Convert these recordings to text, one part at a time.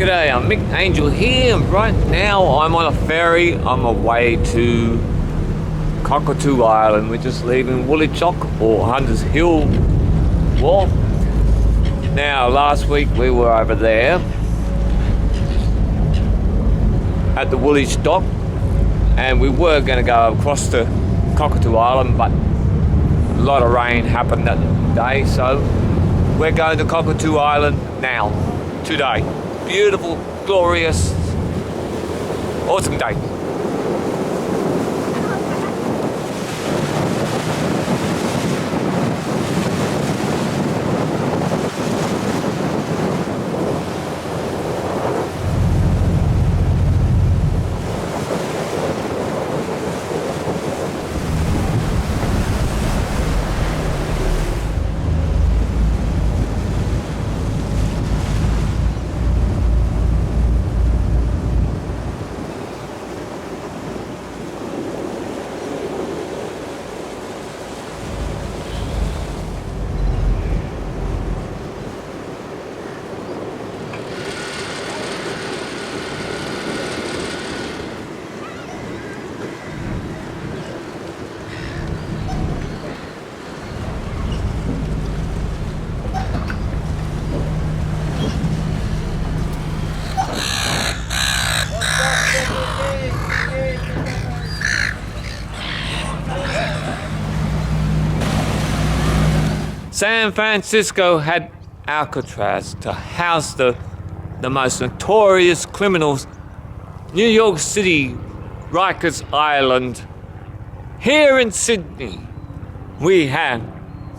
G'day, I'm Mick Angelhere, and right now I'm on a ferry on my way to Cockatoo Island. We're just leaving Woolwich or Hunters Hill Wharf. Now, last week we were over there at the Woolwich dock, and we were going to go across to Cockatoo Island, but a lot of rain happened that day, so we're going to Cockatoo Island now, today. Beautiful, glorious, awesome day. San Francisco had Alcatraz to house the most notorious criminals. New York City, Rikers Island. Here in Sydney, we have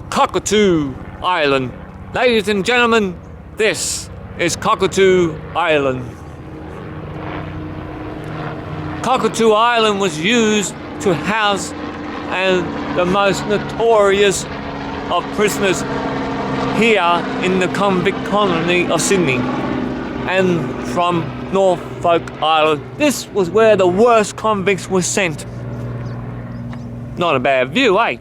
Cockatoo Island. Ladies and gentlemen, this is Cockatoo Island. Cockatoo Island was used to house the most notorious of prisoners here in the convict colony of Sydney. And from Norfolk Island, this was where the worst convicts were sent. Not a bad view, eh?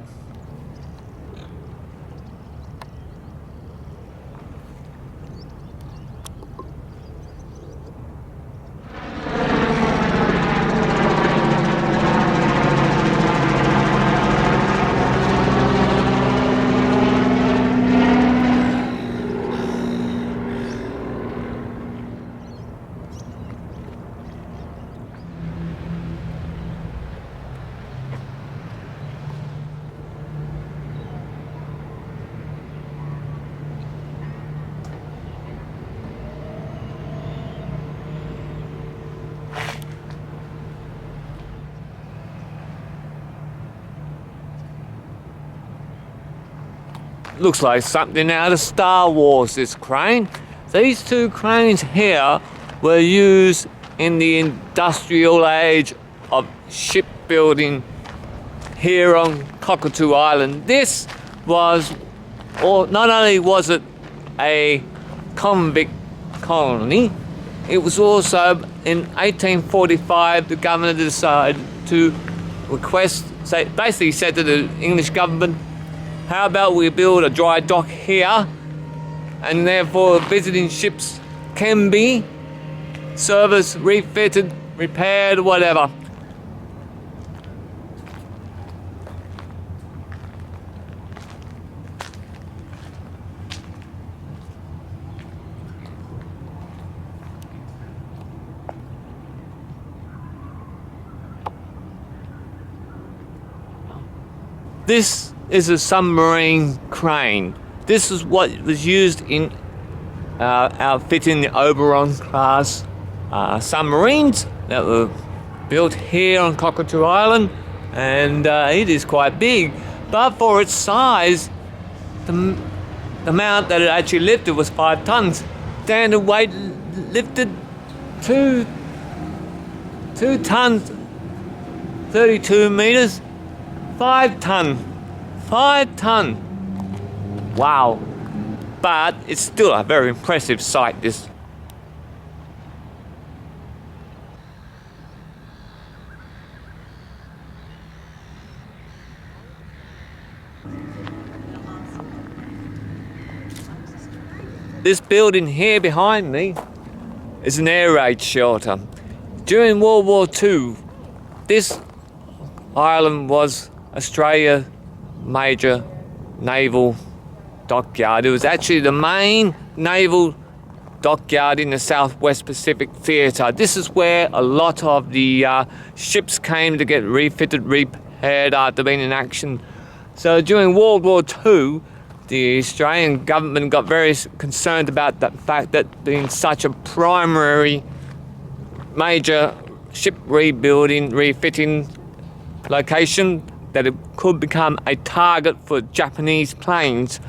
Looks like something out of Star Wars, this crane. These two cranes here were used in the industrial age of shipbuilding here on Cockatoo Island. This was, or not only was it a convict colony, it was also in 1845 the governor decided to basically said to the English government, how about we build a dry dock here, and therefore visiting ships can be serviced, refitted, repaired, whatever. This is a submarine crane. This is what was used in outfitting the Oberon class submarines that were built here on Cockatoo Island, and it is quite big. But for its size, the amount that it actually lifted was 5 tons. Standard weight lifted 2 tons, 32 meters, 5 ton. 5 ton. Wow. But it's still a very impressive sight, this. This building here behind me is an air raid shelter. During World War II, this island was Australia's major naval dockyard. It was actually the main naval dockyard in the Southwest Pacific Theatre. This is where a lot of the ships came to get refitted, repaired after being in action. So during World War II, the Australian government got very concerned about the fact that being such a primary major ship rebuilding, refitting location, that it could become a target for Japanese planes.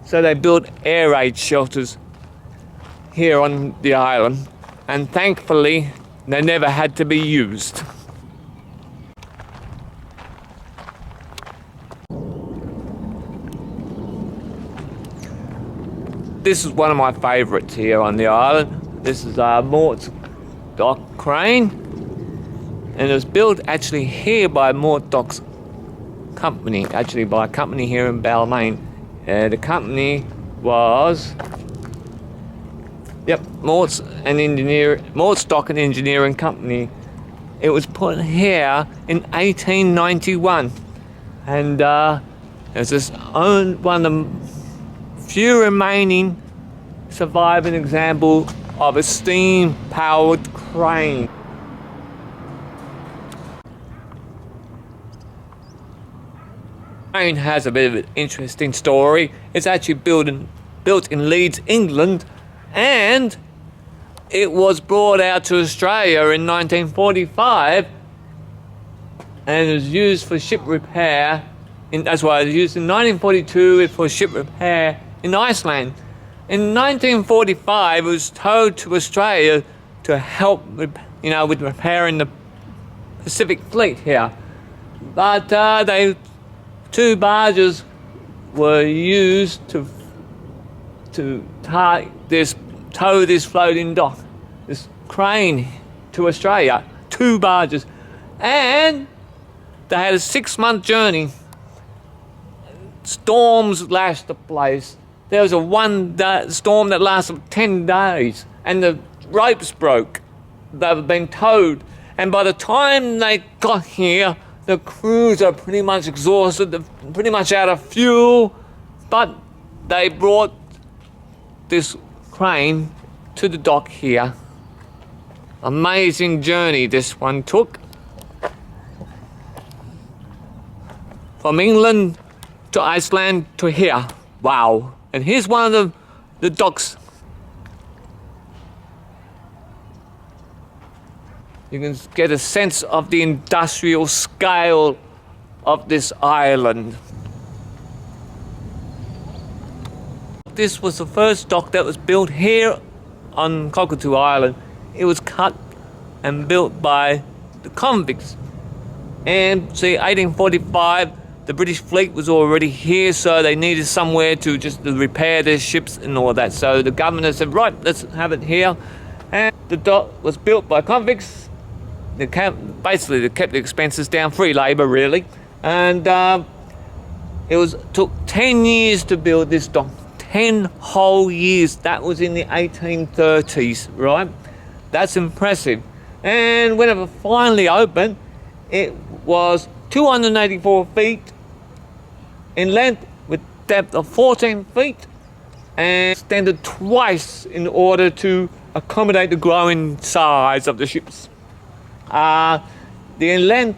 So they built air raid shelters here on the island, and thankfully they never had to be used. This is one of my favourites here on the island. This is Mort's dock crane, and it was built actually here by Mort Dock's company, actually by a company here in Balmain. The company was Mort's Dock and Engineering Company. It was put here in 1891, and it's just one of the few remaining surviving example of a steam-powered crane. Crane has a bit of an interesting story. It's actually built in Leeds, England, and it was brought out to Australia in 1945 and it was used for ship repair. That's why it was used in 1942 for ship repair in Iceland. In 1945, it was towed to Australia to help, with repairing the Pacific Fleet here. But two barges were used to tow this floating dock, this crane, to Australia. Two barges, and they had a 6-month journey. Storms lashed the place. There was a storm that lasted 10 days, and the ropes broke. They were being towed, and by the time they got here, the crews are pretty much exhausted, they're pretty much out of fuel, but they brought this crane to the dock here. Amazing journey this one took. From England to Iceland to here. Wow. And here's one of the docks. You can get a sense of the industrial scale of this island. This was the first dock that was built here on Cockatoo Island. It was cut and built by the convicts. And see, 1845, the British fleet was already here, so they needed somewhere to just repair their ships and all that. So the government said, right, let's have it here. And the dock was built by convicts. They kept the expenses down, free labour really. And took 10 years to build this dock. 10 whole years. That was in the 1830s, right? That's impressive. And when it finally opened, it was 284 feet in length with depth of 14 feet and extended twice in order to accommodate the growing size of the ships. The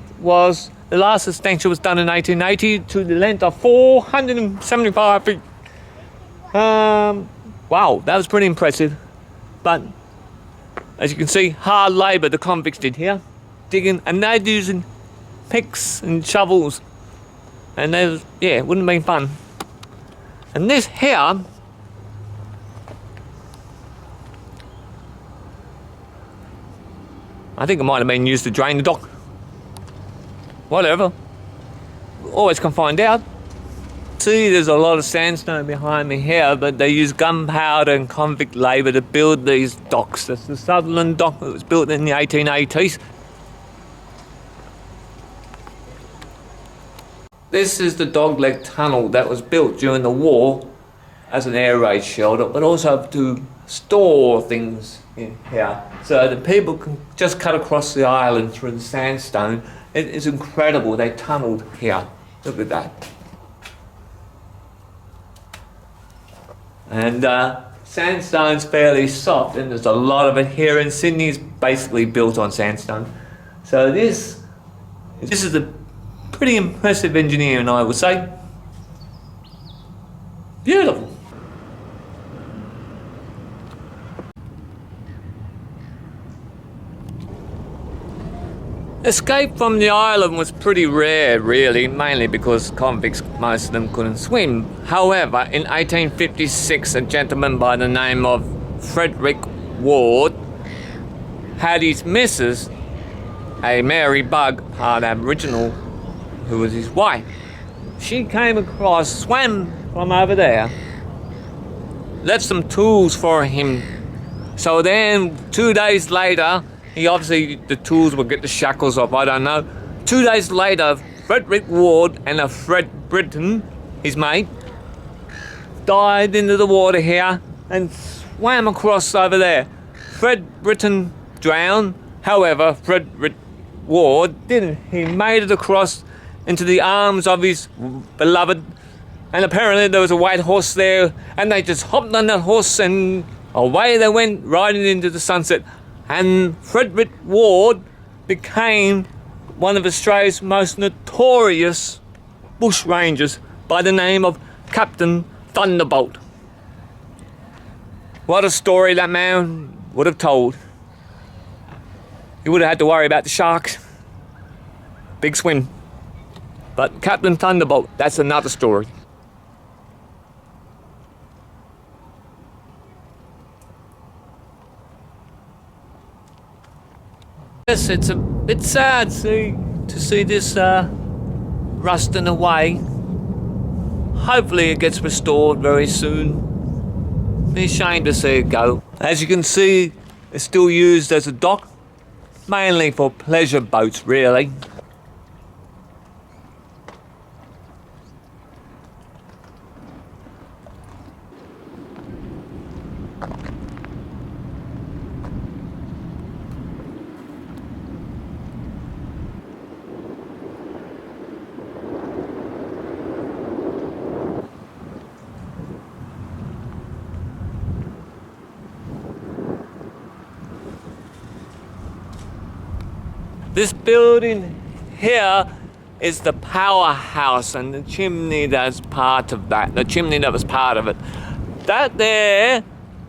last extension was done in 1880 to the length of 475 feet. Wow, that was pretty impressive. But as you can see, hard labour the convicts did here, digging, and they're using picks and shovels, and it wouldn't have been fun. And this here, I think it might have been used to drain the dock. Whatever, always can find out. See, there's a lot of sandstone behind me here, but they use gunpowder and convict labour to build these docks. That's the Sutherland dock that was built in the 1880s. This is the dogleg tunnel that was built during the war as an air raid shelter, but also to store things in here, so that people can just cut across the island through the sandstone. It is incredible. They tunnelled here. Look at that. And sandstone's fairly soft, and there's a lot of it here. And Sydney's basically built on sandstone. So this is a pretty impressive engineering, I would say. Beautiful. Escape from the island was pretty rare, really, mainly because convicts, most of them, couldn't swim. However, in 1856, a gentleman by the name of Frederick Warde had his missus, a Mary Bug, part Aboriginal, who was his wife. She came across, swam from over there, left some tools for him. So then, 2 days later, the tools would get the shackles off, I don't know. 2 days later, Frederick Warde and Fred Britton, his mate, dived into the water here and swam across over there. Fred Britton drowned, however, Frederick Warde didn't. He made it across into the arms of his beloved, and apparently there was a white horse there, and they just hopped on that horse and away they went, riding into the sunset. And Frederick Warde became one of Australia's most notorious bushrangers by the name of Captain Thunderbolt. What a story that man would have told. He would have had to worry about the sharks. Big swim. But Captain Thunderbolt, that's another story. Yes, it's a bit sad to see this rusting away. Hopefully it gets restored very soon. Be a shame to see it go. As you can see, it's still used as a dock, mainly for pleasure boats, really. This building here is the powerhouse, and the chimney that's part of that. The chimney that was part of it. That there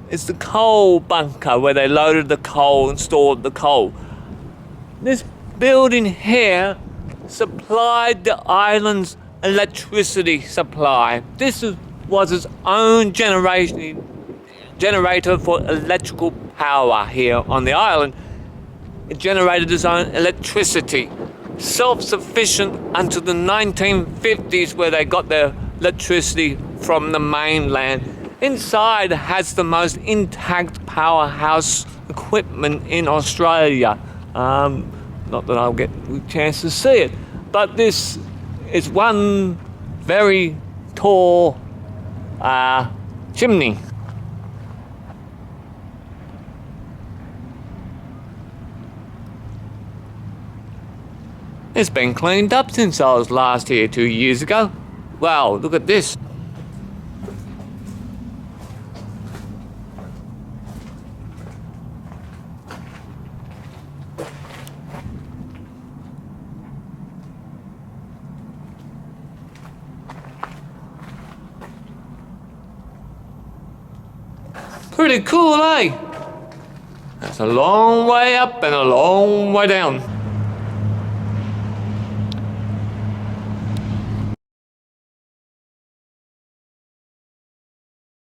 is the coal bunker where they loaded the coal and stored the coal. This building here supplied the island's electricity supply. This was its own generator for electrical power here on the island. It generated its own electricity, self-sufficient until the 1950s, where they got their electricity from the mainland. Inside has the most intact powerhouse equipment in Australia. Not that I'll get a chance to see it, but this is one very tall chimney. It's been cleaned up since I was last here 2 years ago. Wow, look at this. Pretty cool, eh? That's a long way up and a long way down.